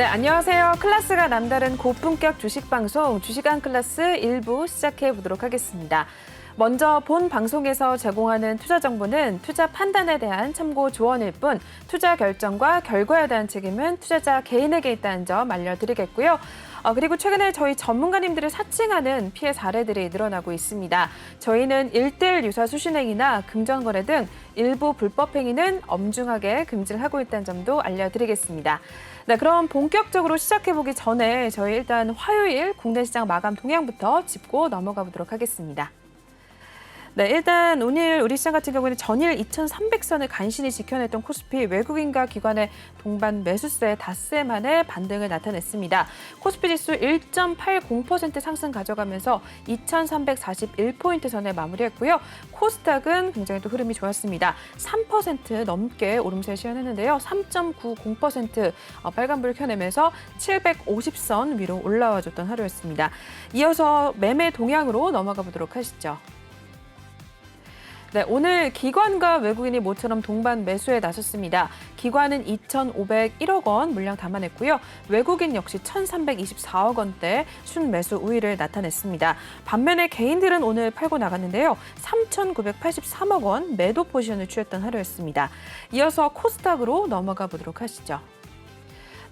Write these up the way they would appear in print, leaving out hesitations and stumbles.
네, 안녕하세요. 클래스가 남다른 고품격 주식방송 주식한 클래스 1부 시작해 보도록 하겠습니다. 먼저 본 방송에서 제공하는 투자 정보는 투자 판단에 대한 참고 조언일 뿐 투자 결정과 결과에 대한 책임은 투자자 개인에게 있다는 점 알려드리겠고요. 그리고 최근에 저희 전문가님들을 사칭하는 피해 사례들이 늘어나고 있습니다. 저희는 1:1 유사 수신행위나 금전거래 등 일부 불법 행위는 엄중하게 금지를 하고 있다는 점도 알려드리겠습니다. 네, 그럼 본격적으로 시작해보기 전에 저희 일단 화요일 국내 시장 마감 동향부터 짚고 넘어가 보도록 하겠습니다. 네, 일단 오늘 우리 시장 같은 경우에는 전일 2,300선을 간신히 지켜냈던 코스피 외국인과 기관의 동반 매수세 닷새 만에 반등을 나타냈습니다. 코스피 지수 1.80% 상승 가져가면서 2,341포인트 선에 마무리했고요. 코스닥은 굉장히 또 흐름이 좋았습니다. 3% 넘게 오름세 시현했는데요. 3.90% 빨간불 켜내면서 750선 위로 올라와줬던 하루였습니다. 이어서 매매 동향으로 넘어가 보도록 하시죠. 네, 오늘 기관과 외국인이 모처럼 동반 매수에 나섰습니다. 기관은 2,501억 원 물량 담아냈고요. 외국인 역시 1,324억 원대 순매수 우위를 나타냈습니다. 반면에 개인들은 오늘 팔고 나갔는데요. 3,983억 원 매도 포지션을 취했던 하루였습니다. 이어서 코스닥으로 넘어가 보도록 하시죠.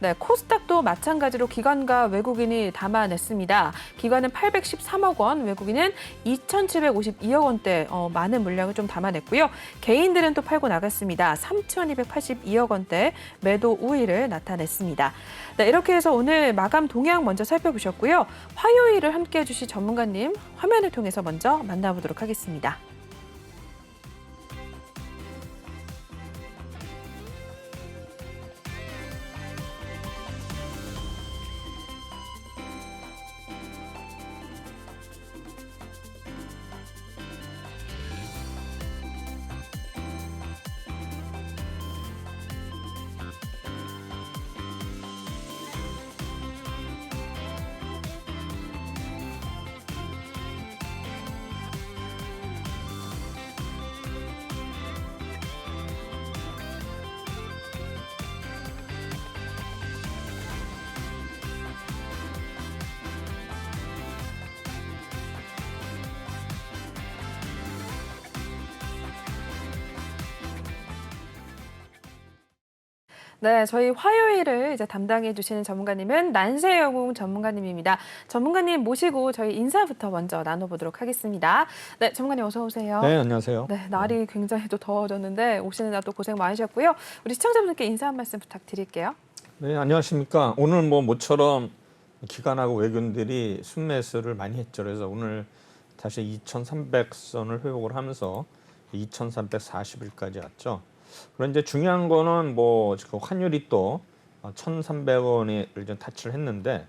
네, 코스닥도 마찬가지로 기관과 외국인이 담아냈습니다. 기관은 813억 원, 외국인은 2,752억 원대 많은 물량을 좀 담아냈고요. 개인들은 또 팔고 나갔습니다. 3,282억 원대 매도 우위를 나타냈습니다. 네, 이렇게 해서 오늘 마감 동향 먼저 살펴보셨고요. 화요일을 함께해 주실 전문가님 화면을 통해서 먼저 만나보도록 하겠습니다. 네, 저희 화요일을 이제 담당해 주시는 전문가님은 난세영웅 전문가님입니다. 전문가님 모시고 저희 인사부터 먼저 나눠보도록 하겠습니다. 네, 전문가님 어서 오세요. 네, 안녕하세요. 네, 날이 굉장히 또 더워졌는데 오시는 날 또 고생 많으셨고요. 우리 시청자분들께 인사 한 말씀 부탁드릴게요. 네, 안녕하십니까. 오늘 모처럼 기관하고 외국인들이 순매수를 많이 했죠. 그래서 오늘 다시 2,300선을 회복을 하면서 2,340일까지 왔죠. 그런데 이제 중요한 거는 지금 환율이 또 1,300원을 좀 타치를 했는데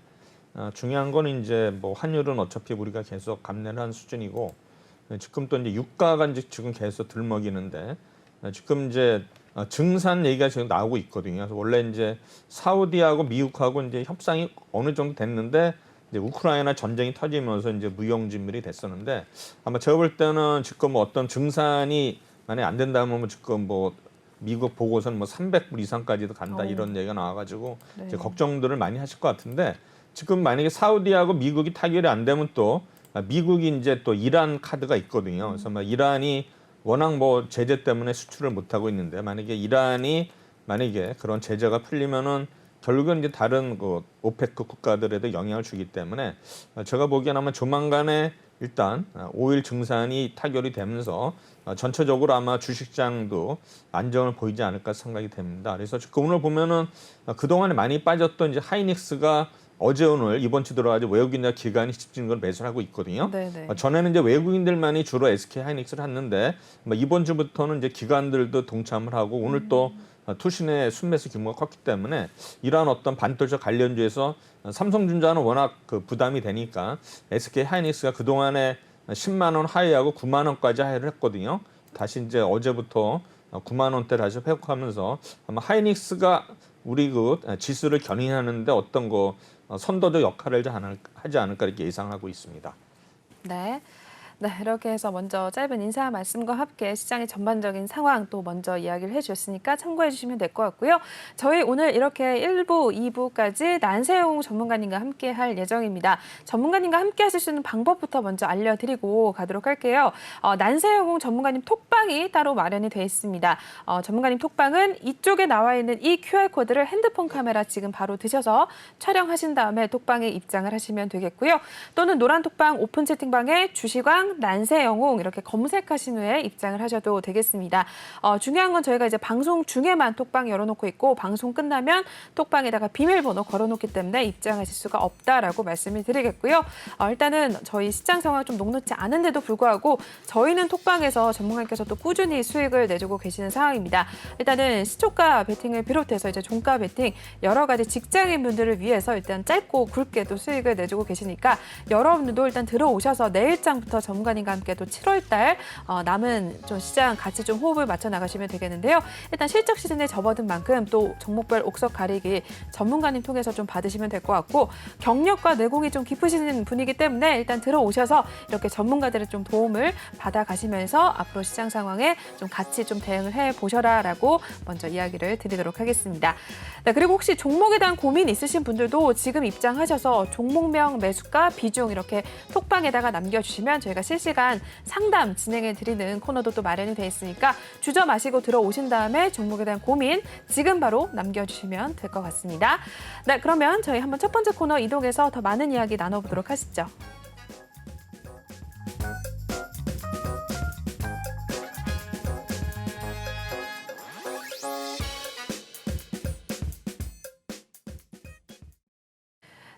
중요한 거는 이제 환율은 어차피 우리가 계속 감내를 한 수준이고 지금 또 이제 유가가 이제 지금 계속 들먹이는데 지금 이제 증산 얘기가 지금 나오고 있거든요. 그래서 원래 이제 사우디하고 미국하고 이제 협상이 어느 정도 됐는데 이제 우크라이나 전쟁이 터지면서 이제 무용지물이 됐었는데 아마 제가 볼 때는 지금 어떤 증산이 만약에 안 된다면 지금 미국 보고서는 300불 이상까지도 간다 이런 얘기가 나와가지고 네. 이제 걱정들을 많이 하실 것 같은데 지금 만약에 사우디하고 미국이 타결이 안 되면 또 미국이 이제 또 이란 카드가 있거든요. 그래서 이란이 워낙 제재 때문에 수출을 못 하고 있는데 만약에 이란이 그런 제재가 풀리면은 결국은 이제 다른 오페크 국가들에도 영향을 주기 때문에 제가 보기에는 아마 조만간에 일단 5일 증산이 타결이 되면서 전체적으로 아마 주식시장도 안정을 보이지 않을까 생각이 됩니다. 그래서 오늘 보면은 그동안에 많이 빠졌던 이제 하이닉스가 어제 오늘 이번 주 들어가지고 외국인이나 기관이 집중적으로 매수를 하고 있거든요. 네네. 전에는 이제 외국인들만이 주로 SK 하이닉스를 했는데 이번 주부터는 이제 기관들도 동참을 하고 오늘 또 투신의 순매수 규모가 컸기 때문에 이러한 어떤 반도체 관련주에서 삼성전자는 워낙 부담이 되니까 SK 하이닉스가 그동안에 10만 원 하회하고 9만 원까지 하회를 했거든요. 다시 이제 어제부터 9만 원대 다시 회복하면서 아마 하이닉스가 우리 지수를 견인하는데 어떤 선도적 역할을 하지 않을까 이렇게 예상하고 있습니다. 네. 네, 이렇게 해서 먼저 짧은 인사 말씀과 함께 시장의 전반적인 상황 또 먼저 이야기를 해주셨으니까 참고해 주시면 될 것 같고요. 저희 오늘 이렇게 1부, 2부까지 난세용 전문가님과 함께 할 예정입니다. 전문가님과 함께 하실 수 있는 방법부터 먼저 알려드리고 가도록 할게요. 난세용 전문가님 톡방이 따로 마련이 되어 있습니다. 전문가님 톡방은 이쪽에 나와 있는 이 QR코드를 핸드폰 카메라 지금 바로 드셔서 촬영하신 다음에 톡방에 입장을 하시면 되겠고요. 또는 노란 톡방 오픈 채팅방에 주시광 난세영웅 이렇게 검색하신 후에 입장을 하셔도 되겠습니다. 중요한 건 저희가 이제 방송 중에만 톡방 열어놓고 있고 방송 끝나면 톡방에다가 비밀번호 걸어놓기 때문에 입장하실 수가 없다라고 말씀을 드리겠고요. 일단은 저희 시장 상황 좀 녹록지 않은데도 불구하고 저희는 톡방에서 전문가님께서 또 꾸준히 수익을 내주고 계시는 상황입니다. 일단은 시초가 베팅을 비롯해서 이제 종가 베팅 여러 가지 직장인분들을 위해서 일단 짧고 굵게 또 수익을 내주고 계시니까 여러분들도 일단 들어오셔서 내일장부터 전문가님과 함께 또 7월 달 남은 좀 시장 같이 좀 호흡을 맞춰 나가시면 되겠는데요. 일단 실적 시즌에 접어든 만큼 또 종목별 옥석 가리기 전문가님 통해서 좀 받으시면 될 것 같고 경력과 내공이 좀 깊으신 분이기 때문에 일단 들어오셔서 이렇게 전문가들의 좀 도움을 받아가시면서 앞으로 시장 상황에 좀 같이 좀 대응을 해보셔라라고 먼저 이야기를 드리도록 하겠습니다. 네, 그리고 혹시 종목에 대한 고민 있으신 분들도 지금 입장하셔서 종목명, 매수가, 비중 이렇게 톡방에다가 남겨주시면 저희가 실시간 상담 진행해 드리는 코너도 또 마련이 돼 있으니까 주저 마시고 들어오신 다음에 종목에 대한 고민 지금 바로 남겨주시면 될 것 같습니다. 네, 그러면 저희 한번 첫 번째 코너 이동해서 더 많은 이야기 나눠보도록 하시죠.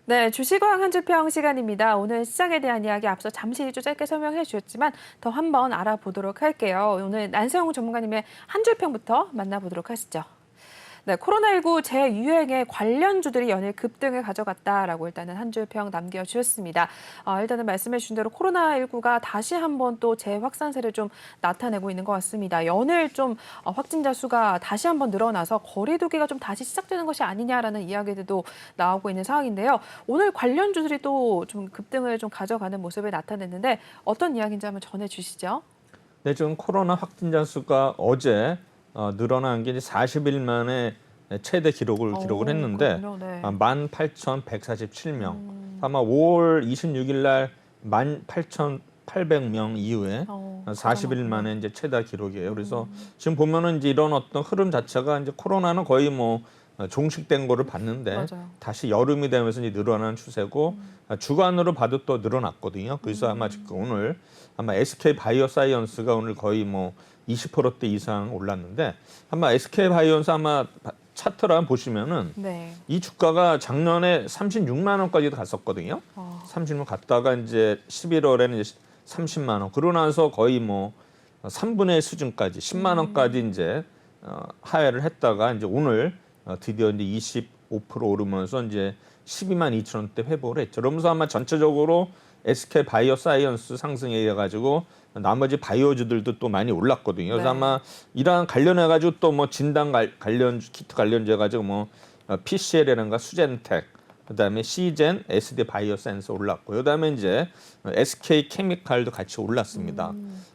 네, 주식왕 한 주평 시간입니다. 오늘 시장에 대한 이야기 앞서 잠시 좀 짧게 설명해 주셨지만 더 한번 알아보도록 할게요. 오늘 난세용 전문가님의 한 주평부터 만나보도록 하시죠. 네, 코로나19 재유행에 관련주들이 연일 급등을 가져갔다라고 일단은 한 줄평 남겨주셨습니다. 일단은 말씀해 주신 대로 코로나19가 다시 한번 또 재확산세를 좀 나타내고 있는 것 같습니다. 연일 좀 확진자 수가 다시 한번 늘어나서 거리 두기가 좀 다시 시작되는 것이 아니냐라는 이야기들도 나오고 있는 상황인데요. 오늘 관련주들이 또 좀 급등을 좀 가져가는 모습을 나타냈는데 어떤 이야기인지 한번 전해주시죠. 네, 지금 코로나 확진자 수가 어제 늘어난 게 이제 40일 만에 최대 기록을 했는데 그럼요, 네. 18,147명. 아마 5월 26일 날 18,800명 이후에 40일 만에 이제 최다 기록이에요. 그래서 지금 보면은 이제 이런 어떤 흐름 자체가 이제 코로나는 거의 뭐 종식된 거를 봤는데 맞아요. 다시 여름이 되면서 이제 늘어나는 추세고 주간으로 봐도 또 늘어났거든요. 그래서 아마 지금 오늘 아마 SK 바이오사이언스가 오늘 거의 뭐 20%대 이상 올랐는데 아마 SK 바이오사이언스 아마 차트를 한번 보시면은 네. 이 주가가 작년에 36만 원까지도 갔었거든요. 36만 갔다가 이제 11월에는 이제 30만 원. 그러고 나서 거의 뭐 3분의 1 수준까지 10만 원까지 이제 하회를 했다가 이제 오늘 드디어 이제 25% 오르면서 이제 12만 2천 원대 회복을 했죠. 그러면서 아마 전체적으로 SK 바이오사이언스 상승에 의해 가지고 나머지 바이오주들도 또 많이 올랐거든요. 그래서 네. 아마 이랑 관련해 가지고 또 뭐 진단 관련 키트 관련돼 가지고 뭐 PCL이라든가 수젠텍, 그다음에 시젠, SD 바이오센스 올랐고요. 그다음에 이제 SK 케미칼도 같이 올랐습니다.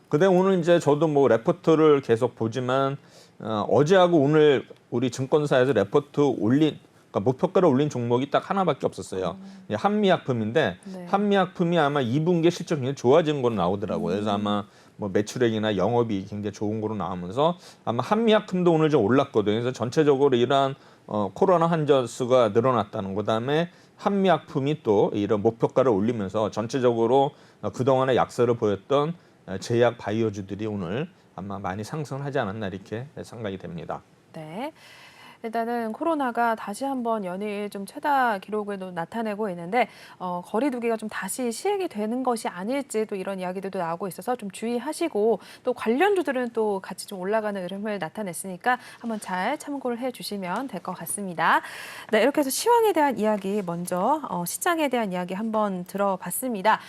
그다음에 오늘 이제 저도 뭐 레포트를 계속 보지만 어제하고 오늘 우리 증권사에서 레포트 올린 그러니까 목표가를 올린 종목이 딱 하나밖에 없었어요. 한미약품인데 네. 한미약품이 아마 2분기 실적이 굉장히 좋아진 걸로 나오더라고요. 그래서 아마 뭐 매출액이나 영업이 굉장히 좋은 거로 나오면서 아마 한미약품도 오늘 좀 올랐거든요. 그래서 전체적으로 이러한 코로나 환자 수가 늘어났다는 거, 그다음에 한미약품이 또 이런 목표가를 올리면서 전체적으로 그동안의 약세를 보였던 제약 바이오주들이 오늘 아마 많이 상승을 하지 않았나 이렇게 생각이 됩니다. 네. 일단은 코로나가 다시 한번 연일 좀 최다 기록을 나타내고 있는데 거리 두기가 좀 다시 시행이 되는 것이 아닐지 또 이런 이야기들도 나오고 있어서 좀 주의하시고 또 관련주들은 또 같이 좀 올라가는 흐름을 나타냈으니까 한번 잘 참고를 해주시면 될 것 같습니다. 네, 이렇게 해서 시황에 대한 이야기 먼저 시장에 대한 이야기 한번 들어봤습니다.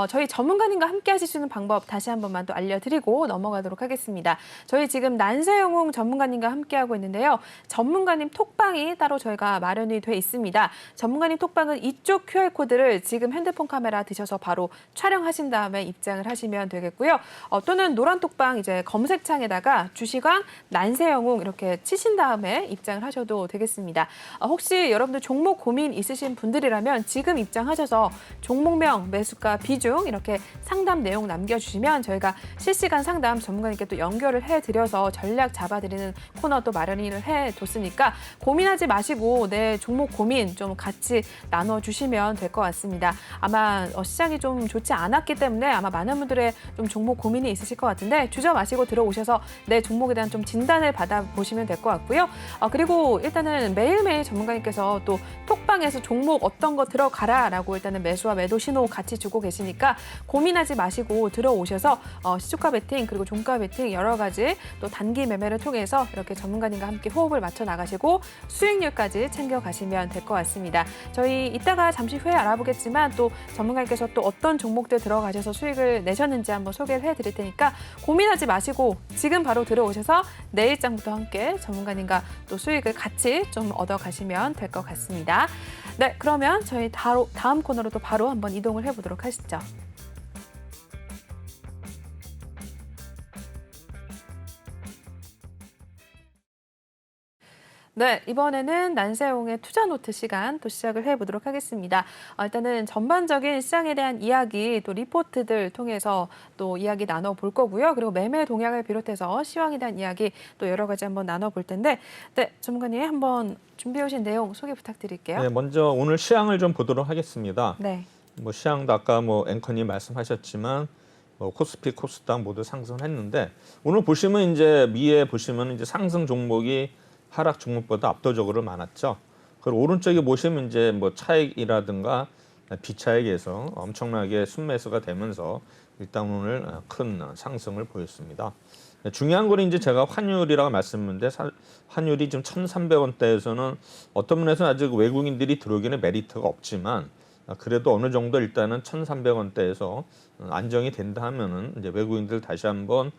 저희 전문가님과 함께 하실 수 있는 방법 다시 한 번만 또 알려드리고 넘어가도록 하겠습니다. 저희 지금 난세영웅 전문가님과 함께하고 있는데요. 전문가님 전문가님 톡방이 따로 저희가 마련이 돼 있습니다. 전문가님 톡방은 이쪽 QR코드를 지금 핸드폰 카메라 드셔서 바로 촬영하신 다음에 입장을 하시면 되겠고요. 또는 노란 톡방 이제 검색창에다가 주시광 난세영웅 이렇게 치신 다음에 입장을 하셔도 되겠습니다. 혹시 여러분들 종목 고민 있으신 분들이라면 지금 입장하셔서 종목명, 매수가, 비중 이렇게 상담 내용 남겨주시면 저희가 실시간 상담 전문가님께 또 연결을 해드려서 전략 잡아드리는 코너 또 마련을 해뒀으니까 고민하지 마시고 내 종목 고민 좀 같이 나눠주시면 될 것 같습니다. 아마 시장이 좀 좋지 않았기 때문에 아마 많은 분들의 좀 종목 고민이 있으실 것 같은데 주저 마시고 들어오셔서 내 종목에 대한 좀 진단을 받아보시면 될 것 같고요. 그리고 일단은 매일매일 전문가님께서 또 톡방에서 종목 어떤 거 들어가라라고 일단은 매수와 매도 신호 같이 주고 계시니까 고민하지 마시고 들어오셔서 시초가 베팅 그리고 종가 베팅 여러 가지 또 단기 매매를 통해서 이렇게 전문가님과 함께 호흡을 맞춰 나가시고 수익률까지 챙겨가시면 될 것 같습니다. 저희 이따가 잠시 후에 알아보겠지만 또 전문가님께서 또 어떤 종목들 들어가셔서 수익을 내셨는지 한번 소개를 해드릴 테니까 고민하지 마시고 지금 바로 들어오셔서 내일장부터 함께 전문가님과 또 수익을 같이 좀 얻어가시면 될 것 같습니다. 네, 그러면 저희 다음 코너로 또 바로 한번 이동을 해보도록 하시죠. 네, 이번에는 난세용의 투자 노트 시간 또 시작을 해보도록 하겠습니다. 일단은 전반적인 시장에 대한 이야기 또 리포트들 통해서 또 이야기 나눠볼 거고요. 그리고 매매 동향을 비롯해서 시황에 대한 이야기 또 여러 가지 한번 나눠볼 텐데 네, 전문가님 한번 준비해 오신 내용 소개 부탁드릴게요. 네, 먼저 오늘 시황을 좀 보도록 하겠습니다. 네. 뭐 시황도 아까 뭐 앵커님 말씀하셨지만 뭐 코스피, 코스닥 모두 상승했는데 오늘 보시면 이제 미에 보시면 이제 상승 종목이 하락 종목보다 압도적으로 많았죠. 그리고 오른쪽에 보시면 이제 뭐 차익이라든가 비차익에서 엄청나게 순매수가 되면서 일단 오늘 큰 상승을 보였습니다. 중요한 건 이제 제가 환율이라고 말씀했는데 환율이 지금 1,300원대에서는 어떤 면에서는 아직 외국인들이 들어오기는 메리트가 없지만 그래도 어느 정도 일단은 1,300원대에서 안정이 된다 하면은 이제 외국인들 다시 한번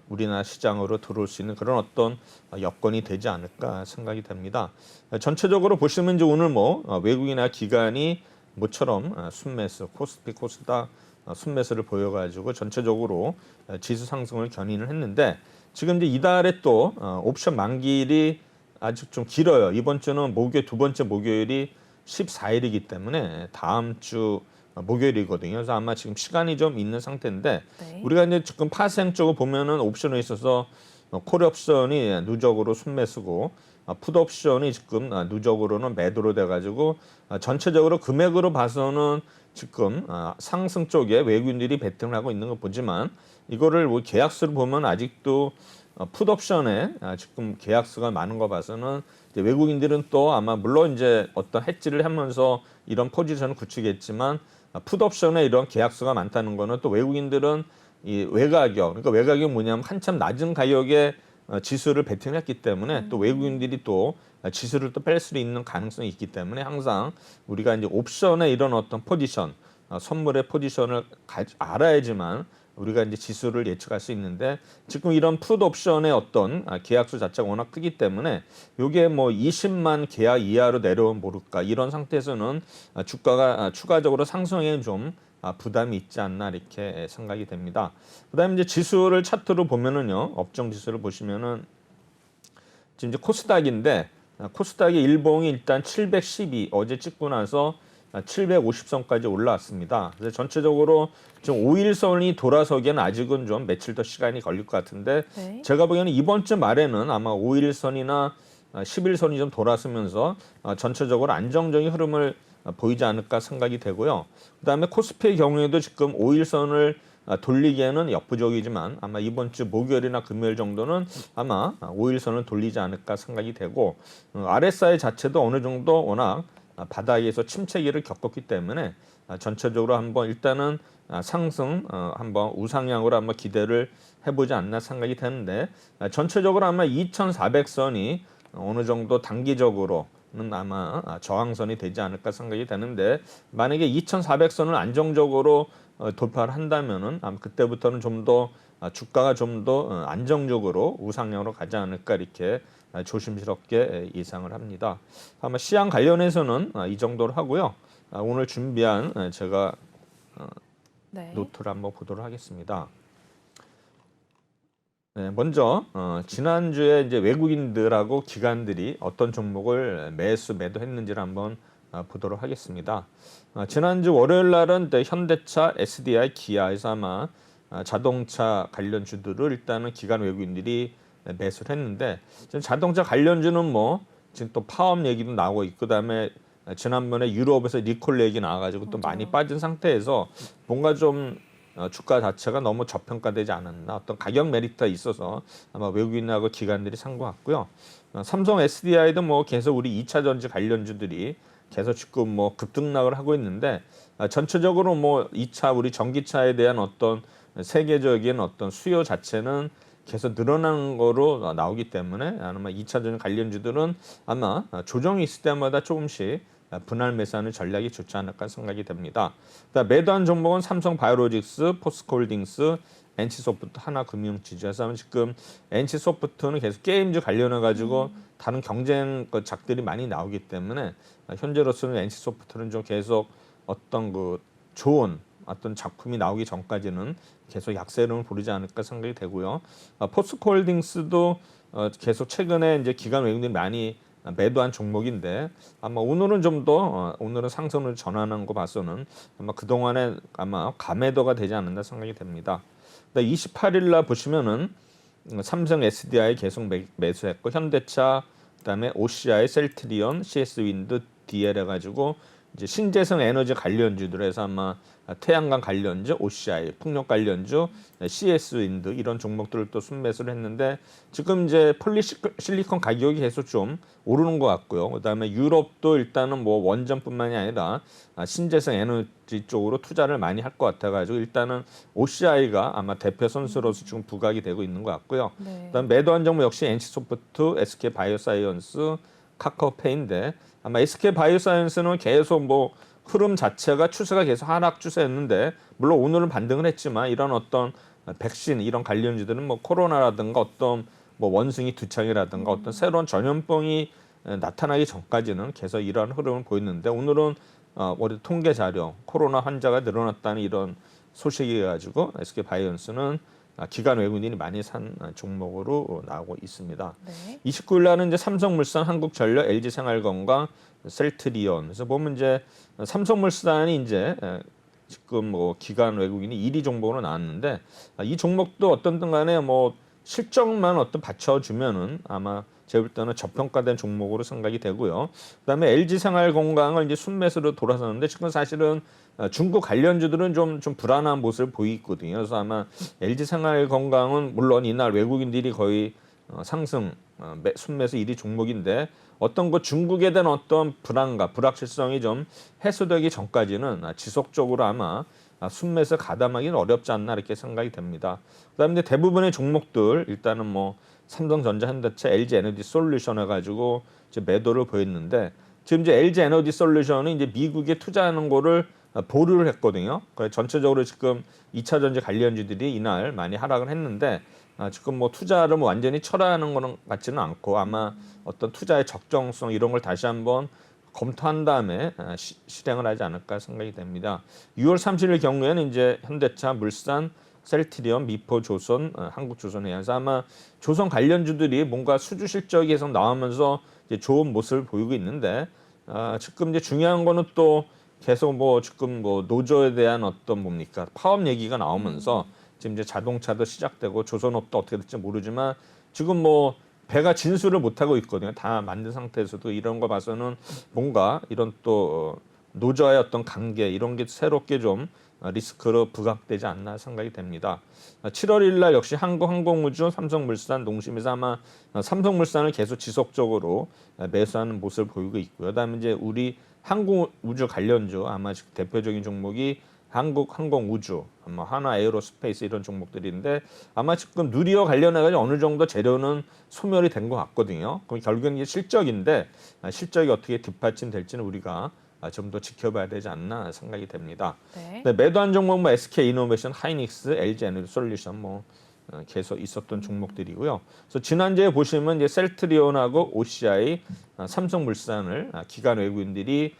우리나라 시장으로 들어올 수 있는 그런 어떤 여건이 되지 않을까 생각이 됩니다. 전체적으로 보시면 이제 오늘 뭐 외국인이나 기관이 모처럼 순매수, 코스피, 코스닥 순매수를 보여가지고 전체적으로 지수 상승을 견인을 했는데 지금 이제 이달에 또 옵션 만기일이 아직 좀 길어요. 이번 주는 목요일 두 번째 목요일이 14일이기 때문에 다음 주 목요일이거든요. 그래서 아마 지금 시간이 좀 있는 상태인데 네. 우리가 이제 지금 파생 쪽을 보면은 옵션에 있어서 콜 옵션이 누적으로 순매수고 풋 옵션이 지금 누적으로는 매도로 돼가지고 전체적으로 금액으로 봐서는 지금 상승 쪽에 외국인들이 베팅을 하고 있는 거 보지만 이거를 뭐 계약수를 보면 아직도 풋 옵션에 지금 계약수가 많은 거 봐서는 이제 외국인들은 또 아마 물론 이제 어떤 해지를 하면서 이런 포지션을 굳히겠지만 풋 옵션에 이런 계약수가 많다는 거는 또 외국인들은 이 외가격, 그러니까 외가격이 뭐냐면 한참 낮은 가격에 지수를 베팅했기 때문에 또 외국인들이 또 지수를 또 뺄 수 있는 가능성이 있기 때문에 항상 우리가 이제 옵션의 이런 어떤 포지션, 선물의 포지션을 알아야지만 우리가 이제 지수를 예측할 수 있는데 지금 이런 풋 옵션의 어떤 계약수 자체가 워낙 크기 때문에 이게 뭐 20만 계약 이하로 내려온 모를까 이런 상태에서는 주가가 추가적으로 상승에 좀 부담이 있지 않나 이렇게 생각이 됩니다. 그다음에 이제 지수를 차트로 보면은요, 업종 지수를 보시면은 지금 이제 코스닥인데 코스닥의 일봉이 일단 712 어제 찍고 나서 750선까지 올라왔습니다. 그래서 전체적으로 지금 5일선이 돌아서기에는 아직은 좀 며칠 더 시간이 걸릴 것 같은데 네. 제가 보기에는 이번 주 말에는 아마 5일선이나 10일선이 좀 돌아서면서 전체적으로 안정적인 흐름을 보이지 않을까 생각이 되고요. 그다음에 코스피의 경우에도 지금 5일선을 돌리기에는 역부족이지만 아마 이번 주 목요일이나 금요일 정도는 아마 5일선을 돌리지 않을까 생각이 되고 RSI 자체도 어느 정도 워낙 바닥에서 침체기를 겪었기 때문에 전체적으로 한번 일단은 상승 한번 우상향으로 한번 기대를 해보지 않나 생각이 되는데 전체적으로 아마 2,400선이 어느 정도 단기적으로는 아마 저항선이 되지 않을까 생각이 되는데 만약에 2,400선을 안정적으로 돌파를 한다면은 아마 그때부터는 좀 더 주가가 좀 더 안정적으로 우상향으로 가지 않을까 이렇게 조심스럽게 예상을 합니다. 아마 시장 관련해서는 이 정도로 하고요. 오늘 준비한 제가 네. 노트를 한번 보도록 하겠습니다. 네, 먼저 지난주에 이제 외국인들하고 기관들이 어떤 종목을 매도했는지를 한번 보도록 하겠습니다. 지난주 월요일 날은 현대차, SDI, 기아에서 아마 자동차 관련주들을 일단은 기관 외국인들이 매수를 했는데 지금 자동차 관련주는 뭐 지금 또 파업 얘기도 나오고 있고 그다음에 지난번에 유럽에서 리콜 얘기 나와가지고 또 많이 빠진 상태에서 뭔가 좀 주가 자체가 너무 저평가되지 않았나 어떤 가격 메리트가 있어서 아마 외국인하고 기관들이 산 것 같고요. 삼성 SDI도 뭐 계속 우리 2차 전지 관련주들이 계속 지금 뭐 급등락을 하고 있는데 전체적으로 뭐 2차 우리 전기차에 대한 어떤 세계적인 어떤 수요 자체는 계속 늘어나는 거로 나오기 때문에 아마 2차 전지 관련주들은 아마 조정이 있을 때마다 조금씩 분할 매수하는 전략이 좋지 않을까 생각이 됩니다. 매도한 종목은 삼성바이오로직스, 포스코홀딩스, NC소프트, 하나금융지주에서 지금 NC소프트는 계속 게임즈 관련해 가지고 다른 경쟁 작들이 많이 나오기 때문에 현재로서는 NC소프트는 좀 계속 어떤 그 좋은 어떤 작품이 나오기 전까지는 계속 약세를 보이지 않을까 생각이 되고요. 포스코홀딩스도 계속 최근에 이제 기관 외국인들이 많이 매도한 종목인데 아마 오늘은 좀 더 오늘은 상승을 전환한 거 봐서는 아마 그동안에 아마 가매도가 되지 않는다 생각이 됩니다. 28일 날 보시면은 삼성 SDI 계속 매수했고 현대차 그다음에 OCI, 셀트리온, CS 윈드, DL 해가지고 이제 신재생 에너지 관련주들에서 아마 태양광 관련주, OCI, 풍력 관련주, CS 윈드 이런 종목들을 또 순매수를 했는데 지금 이제 폴리실리콘 가격이 계속 좀 오르는 것 같고요. 그다음에 유럽도 일단은 뭐 원전뿐만이 아니라 신재생 에너지 쪽으로 투자를 많이 할 것 같아가지고 일단은 OCI가 아마 대표 선수로서 지금 부각이 되고 있는 것 같고요. 네. 그다음 매도한 종목 역시 NC소프트, SK바이오사이언스, 카카오페이인데 아마 SK바이오사이언스는 계속 뭐 흐름 자체가 추세가 계속 하락 추세였는데 물론 오늘은 반등을 했지만 이런 어떤 백신 이런 관련주들은 뭐 코로나라든가 어떤 뭐 원숭이 두창이라든가 어떤 새로운 전염병이 나타나기 전까지는 계속 이러한 흐름을 보였는데 오늘은 우리 통계 자료 코로나 환자가 늘어났다는 이런 소식이 가지고 SK바이오사이언스는 기관 외국인이 많이 산 종목으로 나오고 있습니다. 네. 29일 날은 이제 삼성물산, 한국전력, LG생활건강, 셀트리온. 그래서 보면 이제 삼성물산이 이제 지금 뭐 기관 외국인이 1위 종목으로 나왔는데 이 종목도 어떤든 간에 뭐 실적만 어떤 받쳐주면은 아마 제가 볼 때는 저평가된 종목으로 생각이 되고요. 그다음에 LG생활건강을 이제 순매수로 돌아섰는데 지금 사실은 중국 관련주들은 좀 불안한 모습을 보이거든요. 그래서 아마 LG생활건강은 물론 이날 외국인들이 거의 상승 순매수 1위 종목인데 어떤 그 중국에 대한 어떤 불안과 불확실성이 좀 해소되기 전까지는 지속적으로 아마 순매수 가담하기는 어렵지 않나 이렇게 생각이 됩니다. 그다음에 대부분의 종목들 일단은 뭐 삼성전자, 현대차, LG에너지솔루션 해가지고 이제 매도를 보였는데 지금 이제 LG에너지솔루션이 이제 미국에 투자하는 거를 보류를 했거든요. 그래서 전체적으로 지금 2차 전지 관련주들이 이날 많이 하락을 했는데 지금 뭐 투자를 뭐 완전히 철회하는 거는 같지는 않고 아마 어떤 투자의 적정성 이런 걸 다시 한번 검토한 다음에 실행을 하지 않을까 생각이 됩니다. 6월 30일 경우에는 이제 현대차, 물산, 셀트리온, 미포조선, 한국조선해양에서 아마 조선 관련주들이 뭔가 수주 실적이 계속 나오면서 이제 좋은 모습을 보이고 있는데 지금 이제 중요한 거는 또 계속 뭐 지금 뭐 노조에 대한 어떤 뭡니까 파업 얘기가 나오면서 지금 이제 자동차도 시작되고 조선업도 어떻게 될지 모르지만 지금 뭐 배가 진수를 못 하고 있거든요. 다 만든 상태에서도 이런 거 봐서는 뭔가 이런 또 노조와의 어떤 관계 이런 게 새롭게 좀 리스크로 부각되지 않나 생각이 됩니다. 7월 1일 날 역시 한국항공우주, 삼성물산, 농심에서 아마 삼성물산을 계속 지속적으로 매수하는 모습을 보이고 있고요. 그다음에 이제 우리 항공우주 관련주 아마 대표적인 종목이 한국항공우주, 하나에어로스페이스 이런 종목들인데 아마 지금 누리호 관련해가지고 어느 정도 재료는 소멸이 된 것 같거든요. 그럼 결국은 이게 실적인데 실적이 어떻게 뒷받침될지는 우리가 좀 더 지켜봐야 되지 않나 생각이 됩니다. 네. 네, 매도한 종목 뭐 SK이노베이션, 하이닉스, LG에너지솔루션 뭐 계속 있었던 종목들이고요. 그래서 지난주에 보시면 이제 셀트리온하고 OCI, 삼성물산을 기관 외국인들이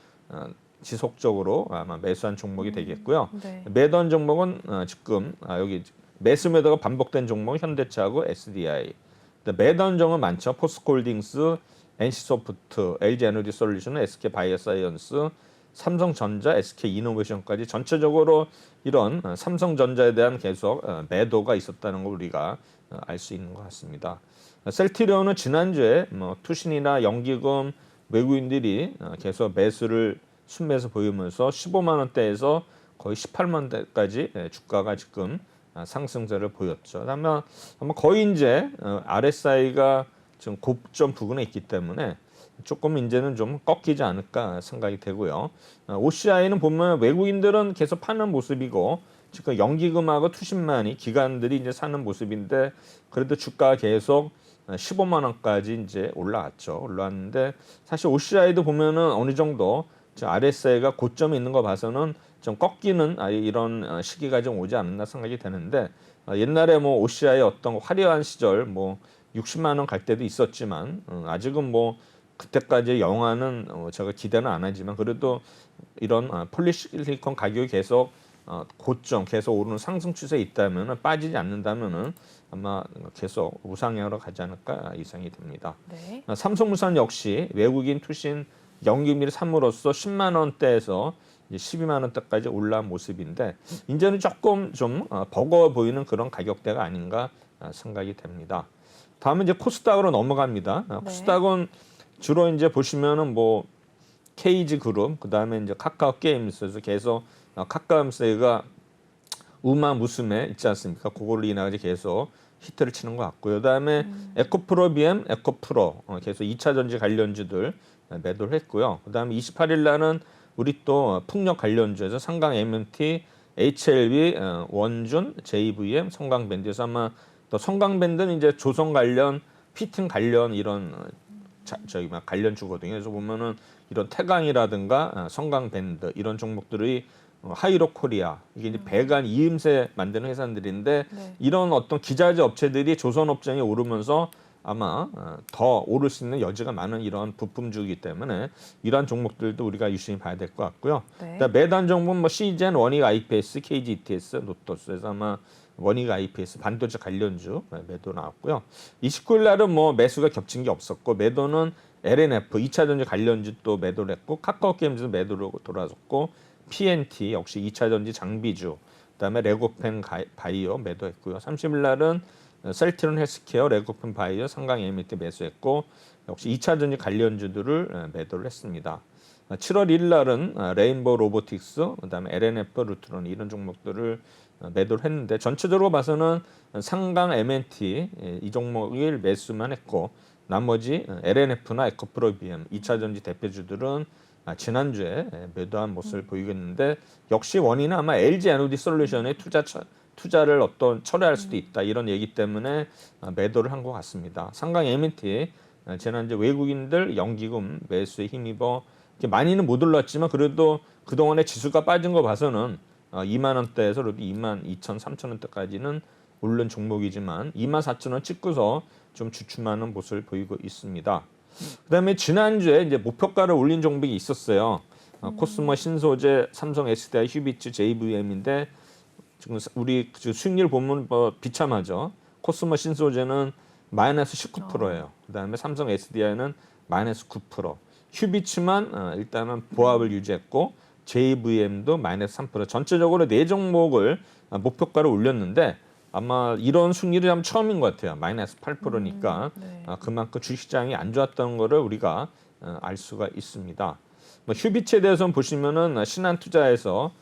지속적으로 아마 매수한 종목이 되겠고요. 네. 매도한 종목은 지금 여기 매수 매도가 반복된 종목 현대차하고 SDI. 매도한 종목은 많죠. 포스코홀딩스, NC소프트, LG에너지솔루션, SK바이오사이언스, 삼성전자, SK이노베이션까지 전체적으로 이런 삼성전자에 대한 계속 매도가 있었다는 걸 우리가 알 수 있는 것 같습니다. 셀트리온은 지난주에 투신이나 연기금 외국인들이 계속 매수를 순매수 보이면서 15만 원대에서 거의 18만 원대까지 주가가 지금 상승세를 보였죠. 아마 거의 이제 RSI가 지금 고점 부근에 있기 때문에 조금 이제는 좀 꺾이지 않을까 생각이 되고요. OCI는 보면 외국인들은 계속 파는 모습이고 지금 연기금하고 투신만이 기관들이 이제 사는 모습인데 그래도 주가가 계속 15만 원까지 이제 올라왔는데 사실 OCI도 보면은 어느 정도 RSI가 고점에 있는 거 봐서는 좀 꺾이는 이런 시기가 좀 오지 않았나 생각이 되는데 옛날에 뭐 OCI의 어떤 화려한 시절 뭐 60만 원 갈 때도 있었지만 아직은 뭐 그때까지 영화는 제가 기대는 안 하지만 그래도 이런 폴리실리콘 가격이 계속 고점 계속 오르는 상승 추세에 있다면은 빠지지 않는다면은 아마 계속 우상향으로 가지 않을까 예상이 됩니다. 네. 삼성물산 역시 외국인 투신 연기금리를 삼으로써 10만 원대에서 12만 원대까지 올라온 모습인데 이제는 조금 좀 버거워 보이는 그런 가격대가 아닌가 생각이 됩니다. 다음은 이제 코스닥으로 넘어갑니다. 네. 코스닥은 주로 이제 보시면은 뭐 KG 그룹, 그다음에 이제 카카오 게임스에서 계속 카카오게임스가 우마무스메 있지 않습니까? 그걸로 인하여 계속 히트를 치는 것 같고요. 그다음에 에코프로 BM, 에코프로 계속 2차 전지 관련주들 매도를 했고요. 그다음에 28일 날은 우리 또 풍력 관련주에서 삼강 MMT, HLB, 원준, JVM, 성강밴드에서 아마 또 성강밴드는 이제 조선 관련, 피팅 관련 이런 저기 막 관련주거든요. 그래서 보면은 이런 태강이라든가 성강밴드 이런 종목들이 하이로 코리아 이게 이제 배관 이음새 만드는 회사들인데 네. 이런 어떤 기자재 업체들이 조선 업종에 오르면서 아마 더 오를 수 있는 여지가 많은 이런 부품주이기 때문에 이러한 종목들도 우리가 유심히 봐야 될 것 같고요. 네. 매단 종목은 뭐 시젠, 원익 IPS, KGTS, 노토스에서 아마 원익 IPS 반도체 관련주 매도 나왔고요. 29일 날은 뭐 매수가 겹친 게 없었고 매도는 LNF 2차 전지 관련주 또 매도를 했고 카카오 게임즈도 매도로 돌아섰고 PNT 역시 2차 전지 장비주 그다음에 레고펜 바이오 매도했고요. 30일 날은 셀트리온 헬스케어, 레고펜 바이오, 삼강 MMT 매수했고 역시 2차 전지 관련주들을 매도를 했습니다. 7월 1일 날은 레인보우 로보틱스, 그다음에 LNF, 루트론 이런 종목들을 매도를 했는데 전체적으로 봐서는 삼강 MNT 이 종목을 매수만 했고 나머지 LNF나 에코프로 BM 2차 전지 대표주들은 지난주에 매도한 모습을 보이겠는데 역시 원인은 아마 LG 에너지솔루션의 투자를 어떤 철회할 수도 있다 이런 얘기 때문에 매도를 한 것 같습니다. 삼강 MNT 지난주 외국인들 연기금 매수에 힘입어 많이는 못 올랐지만 그래도 그동안에 지수가 빠진 거 봐서는 2만 원대에서 2만 2천, 3천 원대까지는 오른 종목이지만 2만 4천 원 찍고서 좀 주춤하는 모습을 보이고 있습니다. 그다음에 지난주에 이제 목표가를 올린 종목이 있었어요. 코스모 신소재, 삼성 SDI, 휴비츠, JVM인데 지금 우리 수익률 보면 뭐 비참하죠. 코스모 신소재는 마이너스 19%예요. 그다음에 삼성 SDI는 마이너스 9%. 휴비츠만 일단은 보합을 유지했고 JVM도 마이너스 3%. 전체적으로 네 종목을 목표가를 올렸는데 아마 이런 수익률이 참 처음인 것 같아요. 마이너스 8%니까 네. 그만큼 주식시장이 안 좋았던 거를 우리가 알 수가 있습니다. 뭐 휴비츠에 대해서는 보시면은 신한투자에서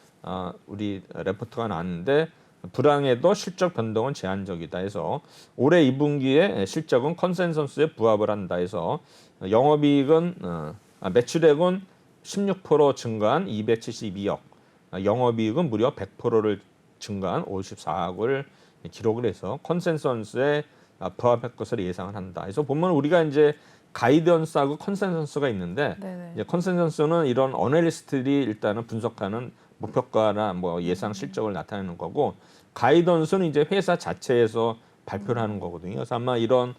우리 레포트가 나왔는데 불황에도 실적 변동은 제한적이다 해서 올해 2분기에 실적은 컨센서스에 부합을 한다 해서 영업이익은 매출액은 16% 증가한 272억, 영업이익은 무려 100%를 증가한 54억을 기록을 해서 컨센서스에 부합할 것을 예상을 한다. 그래서 보면 우리가 이제 가이던스하고 컨센서스가 있는데 이제 컨센서스는 이런 어널리스트들이 일단은 분석하는 목표가나 뭐 예상 실적을 나타내는 거고 가이던스는 이제 회사 자체에서 발표를 하는 거거든요. 그래서 아마 이런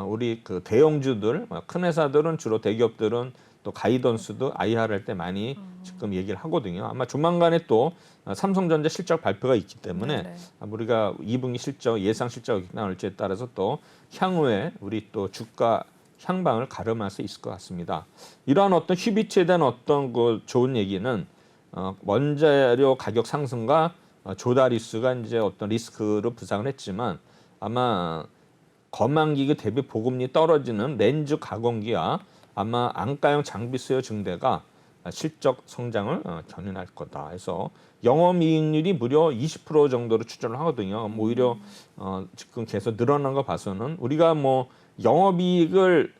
우리 그 대형주들, 큰 회사들은 주로 대기업들은 또 가이던스도 IR 할 때 많이 지금 얘기를 하거든요. 아마 조만간에 또 삼성전자 실적 발표가 있기 때문에 네네. 우리가 2분기 실적, 예상 실적이 어떻게 나올지에 따라서 또 향후에 우리 또 주가 향방을 가름할 수 있을 것 같습니다. 이러한 어떤 휴비츠에 대한 어떤 그 좋은 얘기는 원자료 가격 상승과 조다리수가 이제 어떤 리스크로 부상을 했지만 아마 거만기그 대비 보급률이 떨어지는 렌즈 가공기와 아마 안가용 장비 수요 증대가 실적 성장을 견인할 거다. 해서 영업이익률이 무려 20% 정도로 추정을 하거든요. 오히려 지금 계속 늘어난 거 봐서는 우리가 뭐 영업이익을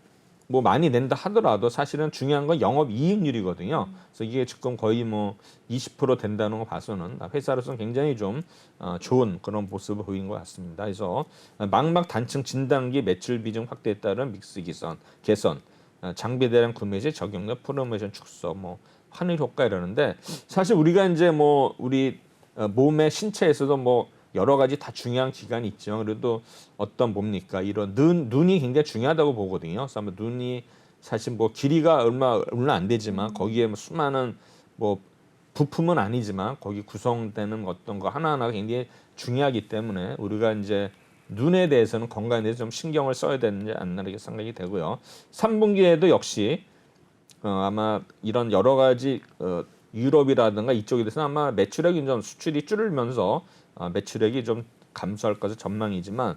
뭐 많이 낸다 하더라도 사실은 중요한 건 영업이익률이거든요. 그래서 이게 지금 거의 뭐 20% 된다는 거 봐서는 회사로서는 굉장히 좀 좋은 그런 모습을 보이는 것 같습니다. 그래서 망막 단층 진단기 매출 비중 확대에 따른 믹스 개선, 장비 대량 구매 시 적용력 프로모션 축소, 뭐 환율 효과 이러는데 사실 우리가 이제 뭐 우리 몸의 신체에서도 뭐 여러 가지 다 중요한 기관이 있죠. 그래도 어떤 뭡니까 이런 눈이 굉장히 중요하다고 보거든요. 그래서 아마 눈이 사실 뭐 길이가 얼마 안 되지만 거기에 뭐 수많은 뭐 부품은 아니지만 거기 구성되는 어떤 거 하나하나가 굉장히 중요하기 때문에 우리가 이제 눈에 대해서는 건강에 대해서 좀 신경을 써야 되는지 않나 이렇게 생각이 되고요. 3분기에도 역시 아마 이런 여러 가지 유럽이라든가 이쪽에 대해서는 아마 매출액이 좀 수출이 줄면서 매출액이 좀 감소할 것은 전망이지만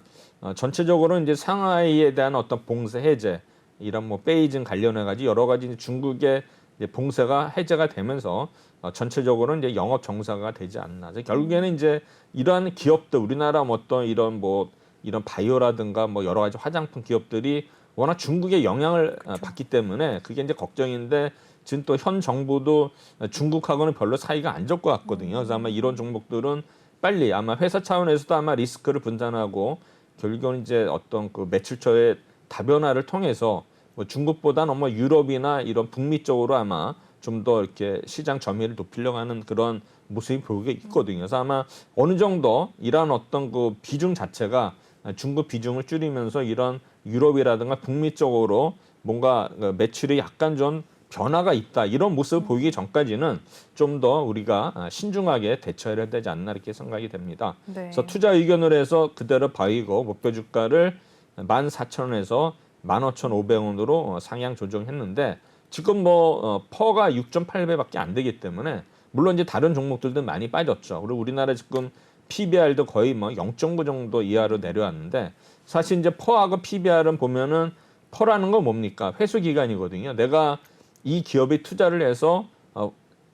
전체적으로 이제 상하이에 대한 어떤 봉쇄 해제 이런 뭐 베이징 관련해 가지고 여러 가지 중국의 이제 봉쇄가 해제가 되면서 전체적으로 이제 영업 정상화가 되지 않나. 결국에는 이제 이러한 기업들 우리나라 뭐 어떤 이런 바이오라든가 뭐 여러 가지 화장품 기업들이 워낙 중국의 영향을 받기 때문에 그게 이제 걱정인데 지금 또 현 정부도 중국하고는 별로 사이가 안 좋을 것 같거든요. 그래서 아마 이런 종목들은 빨리 아마 회사 차원에서도 아마 리스크를 분산하고 결국은 이제 어떤 그 매출처의 다변화를 통해서 뭐 중국보다는 뭐 유럽이나 이런 북미 쪽으로 아마 좀 더 이렇게 시장 점유율을 높이려고 하는 그런 모습이 보이게 있거든요. 그래서 아마 어느 정도 이러한 어떤 그 비중 자체가 중국 비중을 줄이면서 이런 유럽이라든가 북미 쪽으로 뭔가 매출이 약간 좀 변화가 있다 이런 모습을 보이기 전까지는 좀 더 우리가 신중하게 대처해야 되지 않나 이렇게 생각이 됩니다. 네. 그래서 투자 의견을 해서 그대로 바이고 목표 주가를 14,000원에서 15,500원으로 상향 조정했는데 지금 뭐 퍼가 6.8배밖에 안 되기 때문에 물론 이제 다른 종목들도 많이 빠졌죠. 그리고 우리나라 지금 PBR도 거의 뭐 0.9 정도 이하로 내려왔는데 사실 이제 퍼하고 PBR은 보면은 퍼라는 건 뭡니까? 회수 기간이거든요. 내가 이 기업에 투자를 해서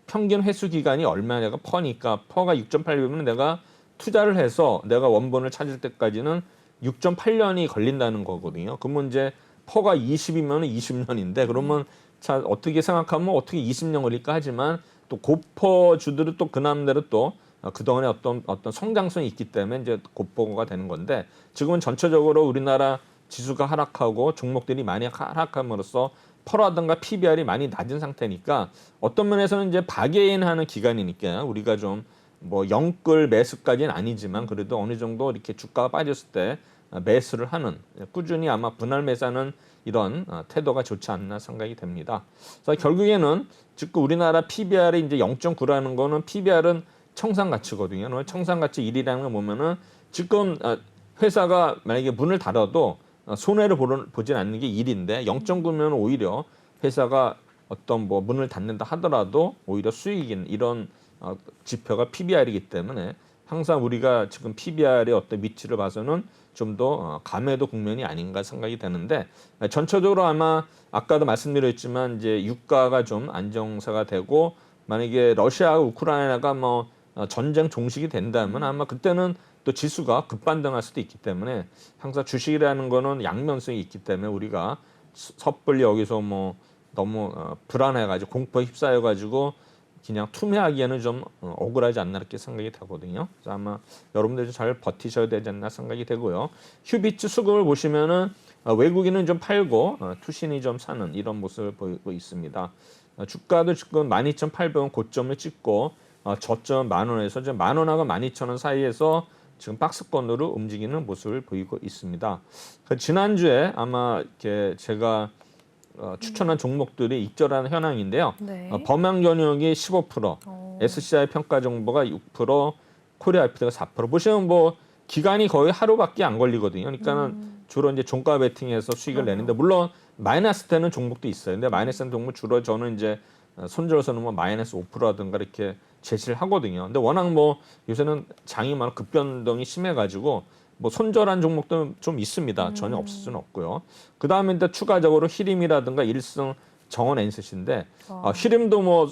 평균 회수 기간이 얼마냐가 퍼니까 퍼가 6.8배면 내가 투자를 해서 내가 원본을 찾을 때까지는 6.8년이 걸린다는 거거든요. 그러면 이제 퍼가 20이면 20년인데 그러면 자 어떻게 생각하면 어떻게 20년 걸릴까 하지만 또 고퍼 주들은 또 그 나름대로 또 그동안에 어떤 성장성이 있기 때문에 이제 고퍼가 되는 건데 지금은 전체적으로 우리나라 지수가 하락하고 종목들이 많이 하락함으로써 퍼라든가 PBR이 많이 낮은 상태니까 어떤 면에서는 이제 박예인하는 기간이니까 우리가 좀 뭐 영끌 매수까지는 아니지만 그래도 어느 정도 이렇게 주가가 빠졌을 때 매수를 하는 꾸준히 아마 분할 매수하는 이런 태도가 좋지 않나 생각이 됩니다. 그래서 결국에는 지금 우리나라 PBR이 이제 0.9라는 거는 PBR은 청산 가치거든요. 청산 가치 1이라는 거 보면은 지금 회사가 만약에 문을 닫아도 손해를 보진 않는 게 1인데 0.9면 오히려 회사가 어떤 뭐 문을 닫는다 하더라도 오히려 수익인 이런 지표가 PBR이기 때문에 항상 우리가 지금 PBR의 어떤 위치를 봐서는 좀 더 감해도 국면이 아닌가 생각이 되는데 전체적으로 아마 아까도 말씀드렸지만 이제 유가가 좀 안정세가 되고 만약에 러시아와 우크라이나가 뭐 전쟁 종식이 된다면 아마 그때는 또 지수가 급반등할 수도 있기 때문에 항상 주식이라는 거는 양면성이 있기 때문에 우리가 섣불리 여기서 뭐 너무 불안해가지고 공포에 휩싸여가지고 그냥 투매하기에는 좀 억울하지 않나 이렇게 생각이 되거든요. 그래서 아마 여러분들도 잘 버티셔야 되지 않나 생각이 되고요. 휴비츠 수급을 보시면은 외국인은 좀 팔고 투신이 좀 사는 이런 모습을 보이고 있습니다. 주가도 지금 12,800원 고점을 찍고 저점 10,000원에서 지금 10,000원하고 12,000원 사이에서 지금 박스권으로 움직이는 모습을 보이고 있습니다. 지난주에 아마 이렇게 제가 추천한 종목들이 익절하는 현황인데요. 네. 범양 전역이 15%, SCI 평가 정보가 6%, 코리아 IP가 4%. 보시면 뭐 기간이 거의 하루밖에 안 걸리거든요. 그러니까는 주로 이제 종가 베팅해서 수익을 내는데 물론 마이너스 되는 종목도 있어요. 근데 마이너스 되는 종목 주로 저는 이제 손절서는 뭐 마이너스 5%라든가 이렇게 제시를 하거든요. 근데 워낙 뭐 요새는 장이 많아 급변동이 심해가지고 뭐 손절한 종목도 좀 있습니다. 전혀 없을 수는 없고요. 그 다음에 이제 추가적으로 히림이라든가 일승, 정원 엔셋인데 히림도 뭐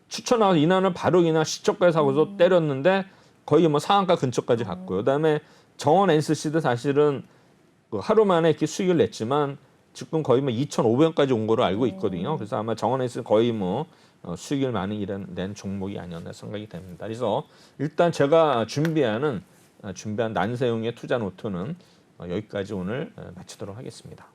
추천하고 인하는 바로 그냥 시초가에 사고서 때렸는데 거의 뭐 상한가 근처까지 갔고요. 그다음에 정원 엔셋도 사실은 그 하루 만에 이렇게 수익을 냈지만 지금 거의 뭐 2,500원까지 온 거로 알고 있거든요. 그래서 아마 정원 엔셋 거의 뭐 수익을 많이 낸 종목이 아니었나 생각이 됩니다. 그래서 일단 제가 준비한 난세용의 투자 노트는 여기까지 오늘 마치도록 하겠습니다.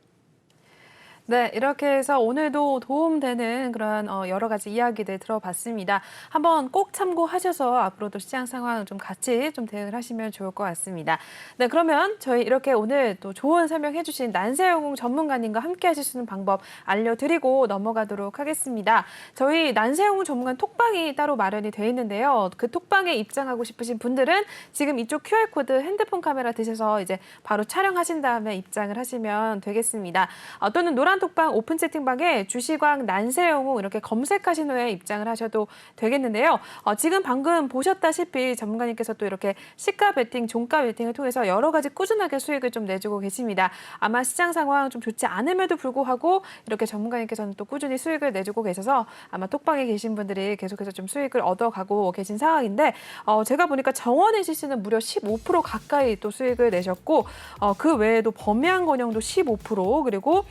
네, 이렇게 해서 오늘도 도움되는 그런 여러 가지 이야기들 들어봤습니다. 한번 꼭 참고하셔서 앞으로도 시장 상황 좀 같이 좀 대응을 하시면 좋을 것 같습니다. 네, 그러면 저희 이렇게 오늘 또 좋은 설명해주신 난세용 전문가님과 함께 하실 수 있는 방법 알려드리고 넘어가도록 하겠습니다. 저희 난세용 전문가 톡방이 따로 마련이 되어 있는데요. 그 톡방에 입장하고 싶으신 분들은 지금 이쪽 QR코드 핸드폰 카메라 드셔서 이제 바로 촬영하신 다음에 입장을 하시면 되겠습니다. 또는 노란 톡방 오픈 채팅방에 주시광 난세용우 이렇게 검색하신 후에 입장을 하셔도 되겠는데요. 지금 방금 보셨다시피 전문가님께서 또 이렇게 시가 베팅, 종가 베팅을 통해서 여러 가지 꾸준하게 수익을 좀 내주고 계십니다. 아마 시장 상황 좀 좋지 않음에도 불구하고 이렇게 전문가님께서는 또 꾸준히 수익을 내주고 계셔서 아마 톡방에 계신 분들이 계속해서 좀 수익을 얻어가고 계신 상황인데 제가 보니까 정원의 CC는 무려 15% 가까이 또 수익을 내셨고 그 외에도 범양건영도 15% 그리고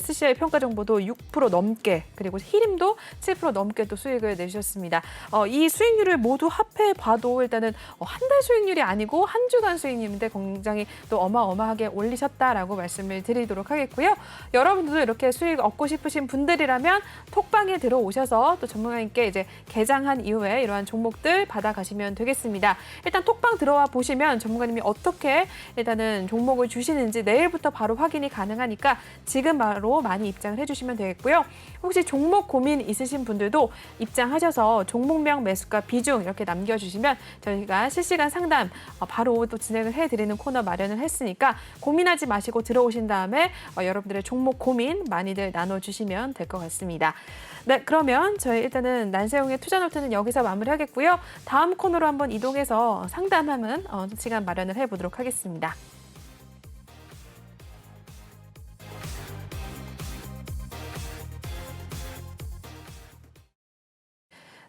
SCI 평가 정보도 6% 넘게 그리고 히림도 7% 넘게 또 수익을 내주셨습니다. 이 수익률을 모두 합해 봐도 일단은 한 달 수익률이 아니고 한 주간 수익률인데 굉장히 또 어마어마하게 올리셨다라고 말씀을 드리도록 하겠고요. 여러분들도 이렇게 수익 얻고 싶으신 분들이라면 톡방에 들어오셔서 또 전문가님께 이제 개장한 이후에 이러한 종목들 받아가시면 되겠습니다. 일단 톡방 들어와 보시면 전문가님이 어떻게 일단은 종목을 주시는지 내일부터 바로 확인이 가능하니까 지금 바로 많이 입장을 해주시면 되겠고요. 혹시 종목 고민 있으신 분들도 입장하셔서 종목명, 매수가, 비중 이렇게 남겨주시면 저희가 실시간 상담 바로 또 진행을 해드리는 코너 마련을 했으니까 고민하지 마시고 들어오신 다음에 여러분들의 종목 고민 많이들 나눠주시면 될 것 같습니다. 네, 그러면 저희 일단은 난세용의 투자 노트는 여기서 마무리하겠고요. 다음 코너로 한번 이동해서 상담하는 시간 마련을 해보도록 하겠습니다.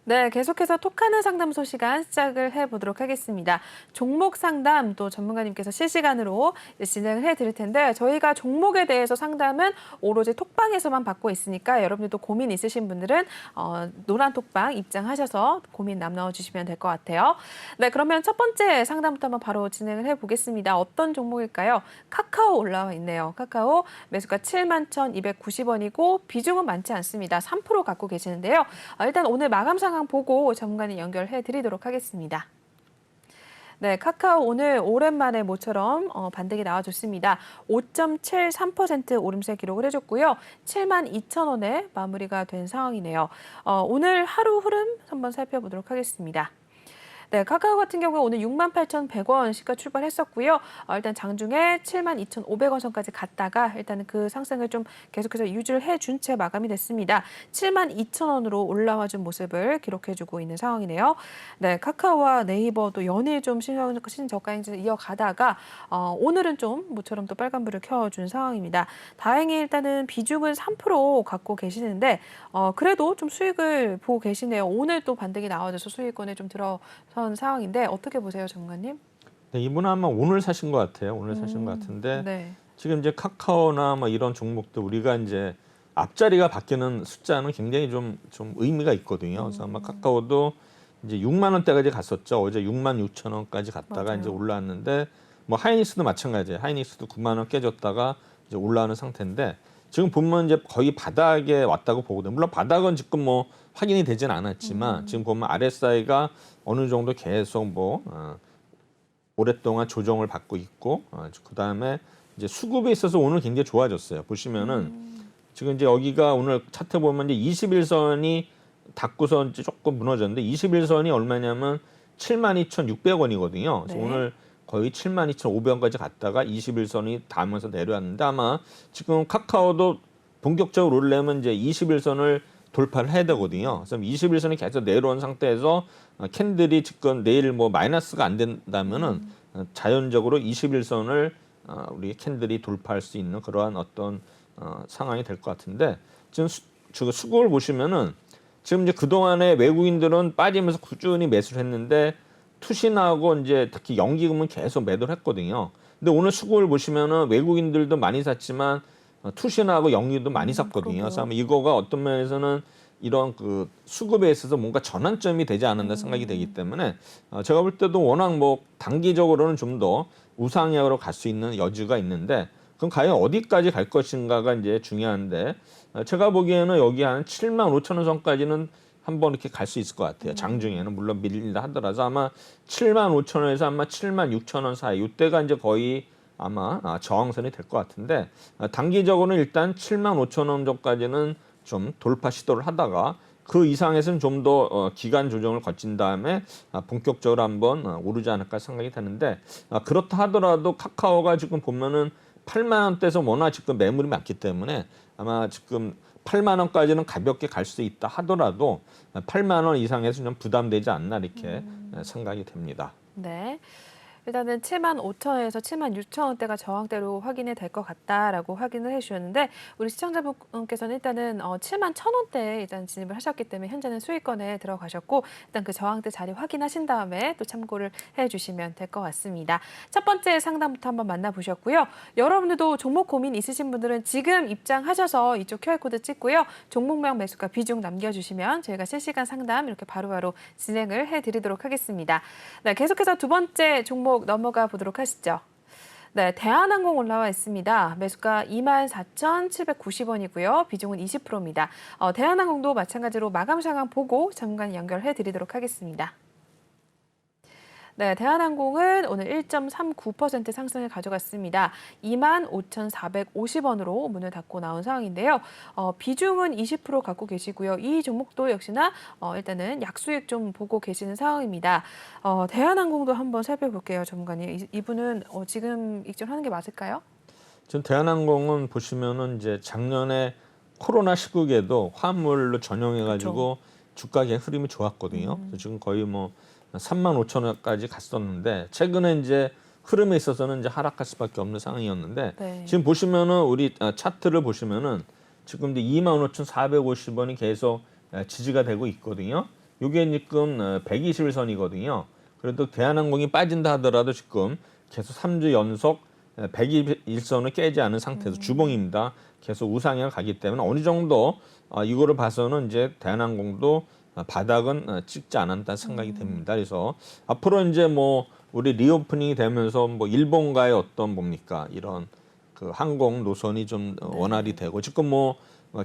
네, 계속해서 톡하는 상담소 시간 시작을 해보도록 하겠습니다. 종목 상담 또 전문가님께서 실시간으로 진행을 해드릴 텐데 저희가 종목에 대해서 상담은 오로지 톡방에서만 받고 있으니까 여러분들도 고민 있으신 분들은 노란 톡방 입장하셔서 고민 남겨주시면 될 것 같아요. 네, 그러면 첫 번째 상담부터 한번 바로 진행을 해보겠습니다. 어떤 종목일까요? 카카오 올라와 있네요. 카카오 매수가 71,290원이고 비중은 많지 않습니다. 3% 갖고 계시는데요. 일단 오늘 마감 상황 보고 전문가님 연결해 드리도록 하겠습니다. 네, 카카오 오늘 오랜만에 모처럼 반등이 나와줬습니다. 5.73% 오름세 기록을 해줬고요. 72,000원에 마무리가 된 상황이네요. 오늘 하루 흐름 한번 살펴보도록 하겠습니다. 네, 카카오 같은 경우에 오늘 68,100원 시가 출발했었고요. 일단 장중에 72,500원 선까지 갔다가 일단은 그 상승을 좀 계속해서 유지를 해준 채 마감이 됐습니다. 72,000원으로 올라와 준 모습을 기록해주고 있는 상황이네요. 네, 카카오와 네이버도 연일 좀 신저가 행진을 이어가다가 오늘은 좀 모처럼 또 빨간불을 켜준 상황입니다. 다행히 일단은 비중은 3% 갖고 계시는데 그래도 좀 수익을 보고 계시네요. 오늘 또 반등이 나와줘서 수익권에 좀 들어선 상황인데 어떻게 보세요, 전문가님? 네, 이분은 아마 오늘 사신 것 같아요. 오늘 사신 것 같은데 네. 지금 이제 카카오나 뭐 이런 종목도 우리가 이제 앞자리가 바뀌는 숫자는 굉장히 좀 의미가 있거든요. 그래서 아마 카카오도 이제 6만 원대까지 갔었죠. 어제 6만 6천 원까지 갔다가 맞아요. 이제 올라왔는데 뭐 하이닉스도 마찬가지예요. 하이닉스도 9만 원 깨졌다가 이제 올라오는 상태인데 지금 보면 이제 거의 바닥에 왔다고 보거든요. 물론 바닥은 지금 뭐 확인이 되진 않았지만 지금 보면 RSI가 어느 정도 계속 뭐 오랫동안 조정을 받고 있고 그다음에 이제 수급에 있어서 오늘 굉장히 좋아졌어요. 보시면은 지금 이제 여기가 오늘 차트 보면 이제 21선이 닫고서 이제 조금 무너졌는데 21선이 얼마냐면 72,600원이거든요. 그래서 네. 오늘 거의 72,500원까지 갔다가 21선이 닿으면서 내려왔는데 아마 지금 카카오도 본격적으로 오르려면 이제 21선을 돌파를 해야 되거든요. 그래서 21선이 계속 내려온 상태에서 캔들이 지금 내일 뭐 마이너스가 안 된다면은 자연적으로 21선을 우리 캔들이 돌파할 수 있는 그러한 어떤 상황이 될 것 같은데 지금 수급을 보시면은 지금 이제 그동안에 외국인들은 빠지면서 꾸준히 매수를 했는데 투신하고 이제 특히 연기금은 계속 매도를 했거든요. 근데 오늘 수급을 보시면은 외국인들도 많이 샀지만 투신하고 연기도 많이 샀거든요. 그래서 아마 이거가 어떤 면에서는 이런 그 수급에 있어서 뭔가 전환점이 되지 않았나 생각이 되기 때문에 제가 볼 때도 워낙 뭐 단기적으로는 좀 더 우상향으로 갈 수 있는 여지가 있는데 그럼 과연 어디까지 갈 것인가가 이제 중요한데 제가 보기에는 여기 한 75,000원 선까지는 한번 이렇게 갈 수 있을 것 같아요. 장중에는 물론 밀린다 하더라도 아마 75,000원에서 아마 76,000원 사이 이때가 이제 거의 아마 저항선이 될 것 같은데 단기적으로는 일단 75,000원 정도까지는 좀 돌파 시도를 하다가 그 이상에서는 좀 더 기간 조정을 거친 다음에 본격적으로 한번 오르지 않을까 생각이 드는데 그렇다 하더라도 카카오가 지금 보면은 8만 원대에서 워낙 지금 매물이 많기 때문에 아마 지금 8만 원까지는 가볍게 갈 수 있다 하더라도 8만 원 이상에서 좀 부담되지 않나 이렇게 생각이 됩니다. 네. 일단은 75,000원에서 76,000원대가 저항대로 확인이 될 것 같다라고 확인을 해주셨는데 우리 시청자분께서는 일단은 71,000원대에 일단 진입을 하셨기 때문에 현재는 수익권에 들어가셨고 일단 그 저항대 자리 확인하신 다음에 또 참고를 해주시면 될 것 같습니다. 첫 번째 상담부터 한번 만나보셨고요. 여러분들도 종목 고민 있으신 분들은 지금 입장하셔서 이쪽 QR코드 찍고요. 종목명 매수가 비중 남겨주시면 저희가 실시간 상담 이렇게 바로바로 진행을 해드리도록 하겠습니다. 네, 계속해서 두 번째 종목 넘어가 보도록 하시죠. 네, 대한항공 올라와 있습니다. 매수가 24,790원이고요. 비중은 20%입니다. 대한항공도 마찬가지로 마감 상황 보고 잠깐 연결해 드리도록 하겠습니다. 네, 대한항공은 오늘 1.39% 상승을 가져갔습니다. 25,450원으로 문을 닫고 나온 상황인데요. 비중은 20% 갖고 계시고요. 이 종목도 역시나 일단은 약수익 좀 보고 계시는 상황입니다. 대한항공도 한번 살펴볼게요, 전문가님. 이분은 지금 익절하는 게 맞을까요? 지금 대한항공은 보시면은 이제 작년에 코로나 시국에도 화물로 전용해가지고 주가 계속 흐름이 좋았거든요. 그래서 지금 거의 뭐 35,000원까지 갔었는데 최근에 이제 흐름에 있어서는 이제 하락할 수밖에 없는 상황이었는데 네. 지금 보시면은 우리 차트를 보시면은 지금 이제 25,450원이 계속 지지가 되고 있거든요. 이게 지금 121선이거든요. 그래도 대한항공이 빠진다 하더라도 지금 계속 3주 연속 121선을 깨지 않은 상태에서 주봉입니다. 계속 우상향 가기 때문에 어느 정도 이거를 봐서는 이제 대한항공도 바닥은 찍지 않았다 생각이 됩니다. 그래서 앞으로 이제 뭐 우리 리오프닝이 되면서 뭐 일본과의 어떤 뭡니까 이런 그 항공 노선이 좀 원활히 되고 지금 뭐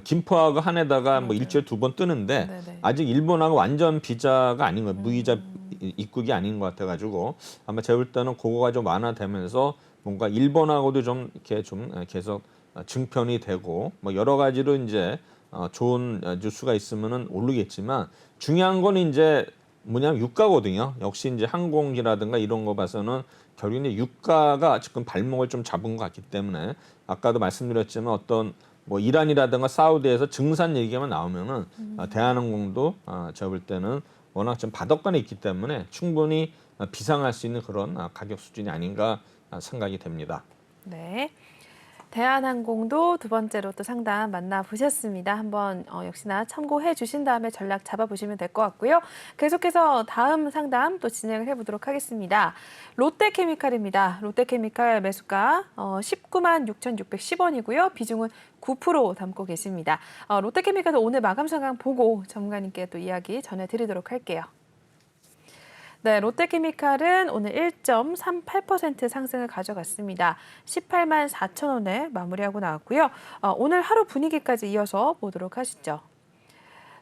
김포하고 한에다가 뭐 일주일에 2번 뜨는데 네네. 아직 일본하고 완전 비자가 아닌 거예요. 무이자 입국이 아닌 것 같아가지고 아마 제가 볼 때는 그거가 좀 완화되면서 뭔가 일본하고도 좀 이렇게 좀 계속 증편이 되고 뭐 여러 가지로 이제 좋은 뉴스가 있으면은 오르겠지만 중요한 건 이제 뭐냐면 유가거든요. 역시 이제 항공기라든가 이런 거 봐서는 결국 이제 유가가 지금 발목을 좀 잡은 것 같기 때문에 아까도 말씀드렸지만 어떤 뭐 이란이라든가 사우디에서 증산 얘기만 나오면은 대한항공도 제가 볼 때는 워낙 좀 바닥권에 있기 때문에 충분히 비상할 수 있는 그런 가격 수준이 아닌가 생각이 됩니다. 네. 대한항공도 두 번째로 또 상담 만나보셨습니다. 한번 역시나 참고해 주신 다음에 전략 잡아보시면 될 것 같고요. 계속해서 다음 상담 또 진행을 해보도록 하겠습니다. 롯데케미칼입니다. 롯데케미칼 매수가 196,610원이고요. 비중은 9% 담고 계십니다. 롯데케미칼도 오늘 마감 상황 보고 전문가님께 또 이야기 전해드리도록 할게요. 네, 롯데케미칼은 오늘 1.38% 상승을 가져갔습니다. 18만 4천 원에 마무리하고 나왔고요. 오늘 하루 분위기까지 이어서 보도록 하시죠.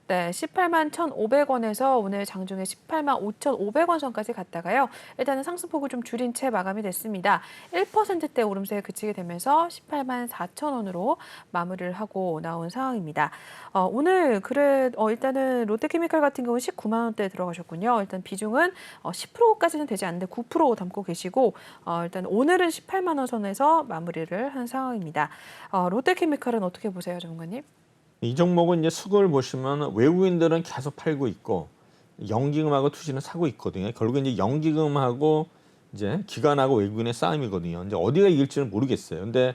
네, 18만 1,500원에서 오늘 장중에 18만 5,500원 선까지 갔다가요. 일단은 상승폭을 좀 줄인 채 마감이 됐습니다. 1%대 오름세에 그치게 되면서 18만 4천원으로 마무리를 하고 나온 상황입니다. 오늘 일단은 롯데케미칼 같은 경우는 19만 원대에 들어가셨군요. 일단 비중은 10%까지는 되지 않는데 9% 담고 계시고 일단 오늘은 18만 원 선에서 마무리를 한 상황입니다. 롯데케미칼은 어떻게 보세요, 전문가님? 이 종목은 이제 수급을 보시면 외국인들은 계속 팔고 있고 연기금하고 투시는 사고 있거든요. 결국 이제 연기금하고 이제 기관하고 외국인의 싸움이거든요. 이제 어디가 이길지는 모르겠어요. 근데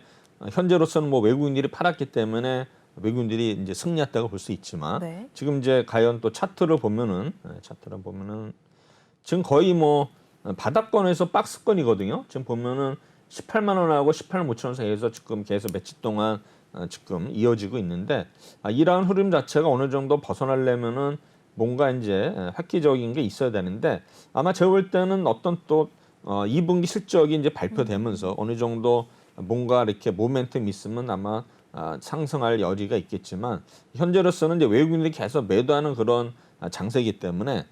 현재로서는 뭐 외국인들이 팔았기 때문에 외국인들이 이제 승리했다고 볼 수 있지만 네. 지금 이제 과연 또 차트를 보면은 지금 거의 뭐 바닥권에서 박스권이거든요. 지금 보면은 18만 원하고 18만 5천 원 사이에서 지금 계속 며칠 동안 지금 이어지고 있는데 이러한 흐름 자체가 어느 정도 벗어나려면은 뭔가 이제 획기적인 게 있어야 되는데 아마 제가 볼 때는 어떤 또 2분기 실적이 이제 발표되면서 어느 정도 뭔가 이렇게 모멘텀이 있으면 아마 상승할 여지가 있겠지만 현재로서는 이제 외국인들이 계속 매도하는 그런 장세이기 때문에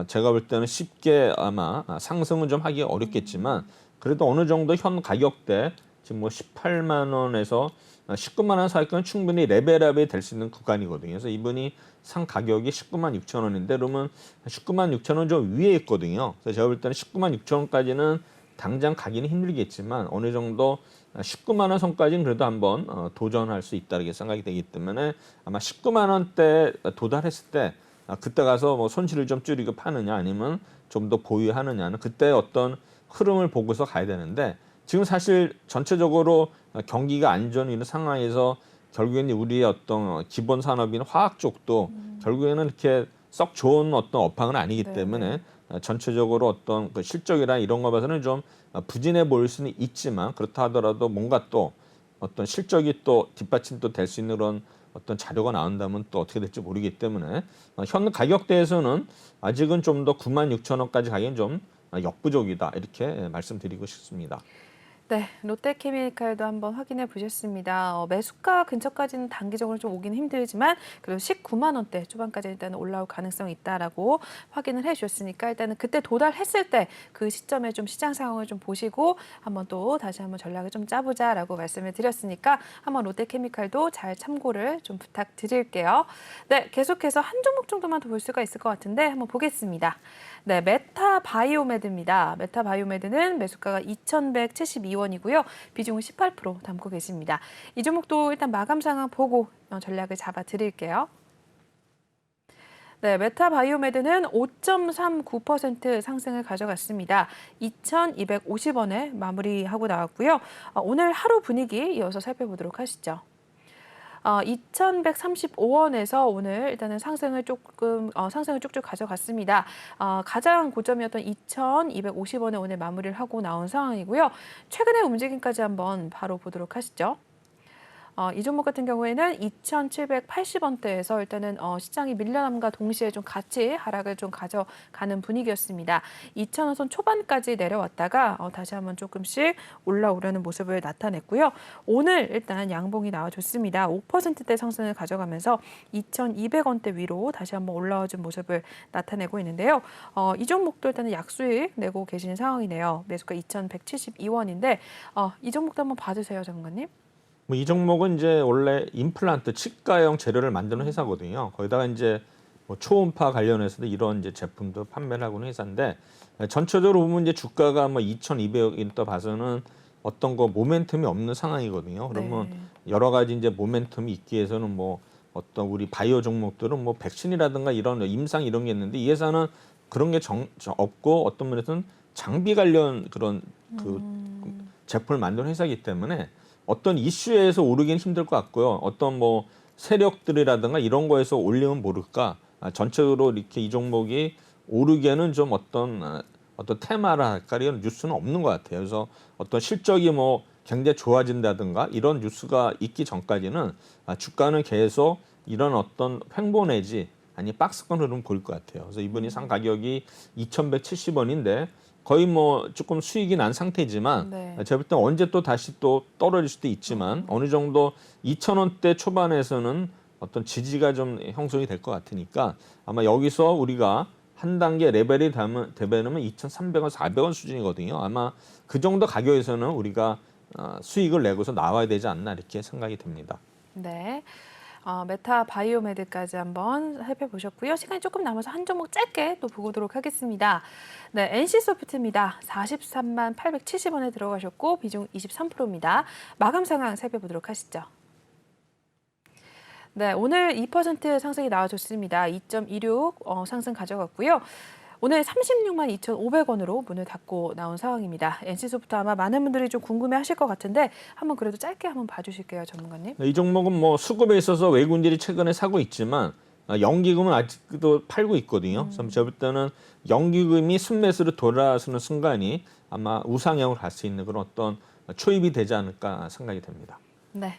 제가 볼 때는 쉽게 아마 상승은 좀 하기 어렵겠지만 그래도 어느 정도 현 가격대 지금 뭐 18만 원에서 19만 원 사이까지는 충분히 레벨업이 될 수 있는 구간이거든요. 그래서 이분이 상 가격이 19만 6천 원인데 그러면 19만 6천 원 좀 위에 있거든요. 그래서 제가 볼 때는 19만 6천 원까지는 당장 가기는 힘들겠지만 어느 정도 19만 원 선까지는 그래도 한번 도전할 수 있다고 생각이 되기 때문에 아마 19만 원대 도달했을 때 그때 가서 뭐 손실을 좀 줄이고 파느냐 아니면 좀 더 보유하느냐는 그때 어떤 흐름을 보고서 가야 되는데 지금 사실 전체적으로 경기가 안 좋은 이런 상황에서 결국에는 우리의 어떤 기본 산업인 화학 쪽도 결국에는 이렇게 썩 좋은 어떤 업황은 아니기 네, 때문에 전체적으로 어떤 그 실적이나 이런 거 봐서는 좀 부진해 보일 수는 있지만 그렇다 하더라도 뭔가 또 어떤 실적이 또 뒷받침도 될 수 있는 그런 어떤 자료가 나온다면 또 어떻게 될지 모르기 때문에 현 가격대에서는 아직은 좀 더 9만 6천 원까지 가기엔 좀 역부족이다 이렇게 말씀드리고 싶습니다. 네, 롯데케미칼도 한번 확인해 보셨습니다. 매수가 근처까지는 단기적으로 좀 오기는 힘들지만 그래도 19만 원대 초반까지 일단 올라올 가능성이 있다라고 확인을 해주셨으니까 일단은 그때 도달했을 때 그 시점에 좀 시장 상황을 좀 보시고 한번 또 다시 한번 전략을 좀 짜보자라고 말씀을 드렸으니까 한번 롯데케미칼도 잘 참고를 좀 부탁드릴게요. 네, 계속해서 한 종목 정도만 더 볼 수가 있을 것 같은데 한번 보겠습니다. 네, 메타바이오메드입니다. 메타바이오메드는 매수가가 2,172원이고요. 비중은 18% 담고 계십니다. 이 종목도 일단 마감 상황 보고 전략을 잡아 드릴게요. 네, 메타바이오메드는 5.39% 상승을 가져갔습니다. 2,250원에 마무리하고 나왔고요. 오늘 하루 분위기 이어서 살펴보도록 하시죠. 2,135원에서 오늘 일단은 상승을 쭉쭉 가져갔습니다. 가장 고점이었던 2,250원에 오늘 마무리를 하고 나온 상황이고요. 최근의 움직임까지 한번 바로 보도록 하시죠. 이 종목 같은 경우에는 2,780원대에서 일단은 시장이 밀려남과 동시에 좀 같이 하락을 좀 가져가는 분위기였습니다. 2,000원 선 초반까지 내려왔다가 다시 한번 조금씩 올라오려는 모습을 나타냈고요. 오늘 일단 양봉이 나와줬습니다. 5%대 상승을 가져가면서 2,200원대 위로 다시 한번 올라와준 모습을 나타내고 있는데요. 이 종목도 일단은 약수익 내고 계신 상황이네요. 매수가 2,172원인데 이 종목도 한번 봐주세요, 전문가님. 뭐 이 종목은 이제 원래 임플란트 치과용 재료를 만드는 회사거든요. 거기다가 이제 뭐 초음파 관련해서도 이런 이제 제품도 판매를 하고 있는 회사인데 전체적으로 보면 이제 주가가 뭐 2,200원 봐서는 어떤 거 모멘텀이 없는 상황이거든요. 그러면 네. 여러 가지 이제 모멘텀이 있기 위해서는 뭐 어떤 우리 바이오 종목들은 뭐 백신이라든가 이런 임상 이런 게 있는데 이 회사는 그런 게 없고 어떤 면에서는 장비 관련 그런 그 제품을 만드는 회사이기 때문에 어떤 이슈에서 오르기는 힘들 것 같고요. 어떤 뭐 세력들이라든가 이런 거에서 올리면 모를까. 전체적으로 이렇게 이 종목이 오르기에는 좀 어떤 테마라 할까 이런 뉴스는 없는 것 같아요. 그래서 어떤 실적이 뭐 굉장히 좋아진다든가 이런 뉴스가 있기 전까지는 주가는 계속 이런 어떤 횡보 내지 아니 박스권 흐름 보일 것 같아요. 그래서 이번이 상 가격이 2,170원인데 거의 뭐 조금 수익이 난 상태지만 네. 제가 볼 때 언제 또 다시 또 떨어질 수도 있지만 어느 정도 2,000원대 초반에서는 어떤 지지가 좀 형성이 될 것 같으니까 아마 여기서 우리가 한 단계 레벨이 되면 2,300원, 400원 수준이거든요. 아마 그 정도 가격에서는 우리가 수익을 내고서 나와야 되지 않나 이렇게 생각이 듭니다. 네. 메타 바이오메드까지 한번 살펴보셨고요. 시간이 조금 남아서 한 종목 짧게 또 보도록 하겠습니다. 네, NC소프트입니다. 43만 870원에 들어가셨고 비중 23%입니다. 마감 상황 살펴보도록 하시죠. 네, 오늘 2% 상승이 나와줬습니다. 2.26 상승 가져갔고요. 오늘 36만 2,500원으로 문을 닫고 나온 상황입니다. NC소프트 아마 많은 분들이 좀 궁금해하실 것 같은데 한번 그래도 짧게 한번 봐주실게요, 전문가님. 이 종목은 뭐 수급에 있어서 외국인들이 최근에 사고 있지만 연기금은 아직도 팔고 있거든요. 그래서 제가 볼 때는 연기금이 순매수로 돌아서는 순간이 아마 우상향을 갈 수 있는 그런 어떤 초입이 되지 않을까 생각이 됩니다. 네.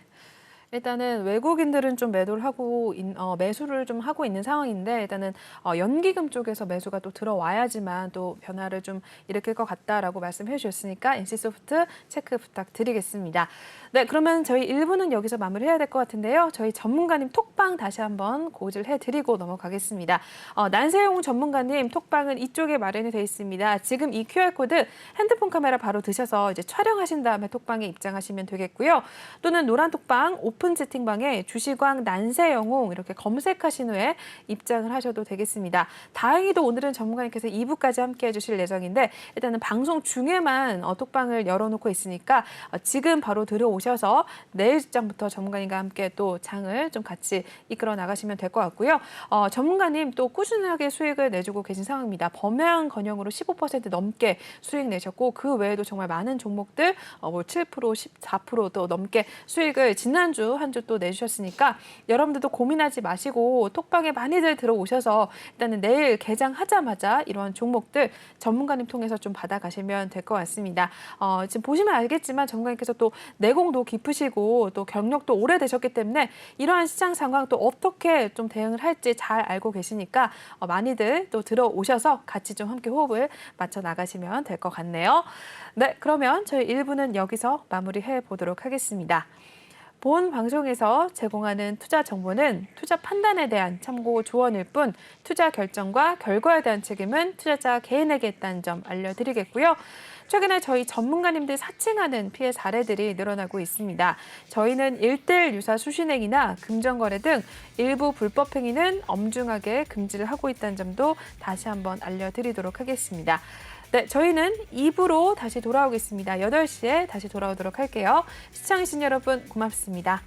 일단은 외국인들은 좀 매도를 하고 매수를 좀 하고 있는 상황인데 일단은 연기금 쪽에서 매수가 또 들어와야지만 또 변화를 좀 일으킬 것 같다라고 말씀해 주셨으니까 NC소프트 체크 부탁드리겠습니다. 네, 그러면 저희 1부는 여기서 마무리해야 될 것 같은데요. 저희 전문가님 톡방 다시 한번 고지를 해드리고 넘어가겠습니다. 난세용 전문가님 톡방은 이쪽에 마련이 되어 있습니다. 지금 이 QR코드 핸드폰 카메라 바로 드셔서 이제 촬영하신 다음에 톡방에 입장하시면 되겠고요. 또는 노란 톡방 오픈 채팅방에 주시광 난세영웅 이렇게 검색하신 후에 입장을 하셔도 되겠습니다. 다행히도 오늘은 전문가님께서 2부까지 함께 해주실 예정인데 일단은 방송 중에만 톡방을 열어놓고 있으니까 지금 바로 들어오셔서 내일 직장부터 전문가님과 함께 또 장을 좀 같이 이끌어 나가시면 될 것 같고요. 전문가님 또 꾸준하게 수익을 내주고 계신 상황입니다. 범양 건영으로 15% 넘게 수익 내셨고 그 외에도 정말 많은 종목들 뭐 7%, 14%도 넘게 수익을 지난주 한 주 또 내주셨으니까 여러분들도 고민하지 마시고 톡방에 많이들 들어오셔서 일단은 내일 개장하자마자 이런 종목들 전문가님 통해서 좀 받아가시면 될 것 같습니다. 지금 보시면 알겠지만 전문가님께서 또 내공도 깊으시고 또 경력도 오래되셨기 때문에 이러한 시장 상황 또 어떻게 좀 대응을 할지 잘 알고 계시니까 많이들 또 들어오셔서 같이 좀 함께 호흡을 맞춰 나가시면 될 것 같네요. 네, 그러면 저희 1부는 여기서 마무리해 보도록 하겠습니다. 본 방송에서 제공하는 투자 정보는 투자 판단에 대한 참고 조언일 뿐 투자 결정과 결과에 대한 책임은 투자자 개인에게 있다는 점 알려드리겠고요. 최근에 저희 전문가님들 사칭하는 피해 사례들이 늘어나고 있습니다. 저희는 1:1 유사 수신행위나 금전거래 등 일부 불법 행위는 엄중하게 금지를 하고 있다는 점도 다시 한번 알려드리도록 하겠습니다. 네, 저희는 2부로 다시 돌아오겠습니다. 8시에 다시 돌아오도록 할게요. 시청해주신 여러분 고맙습니다.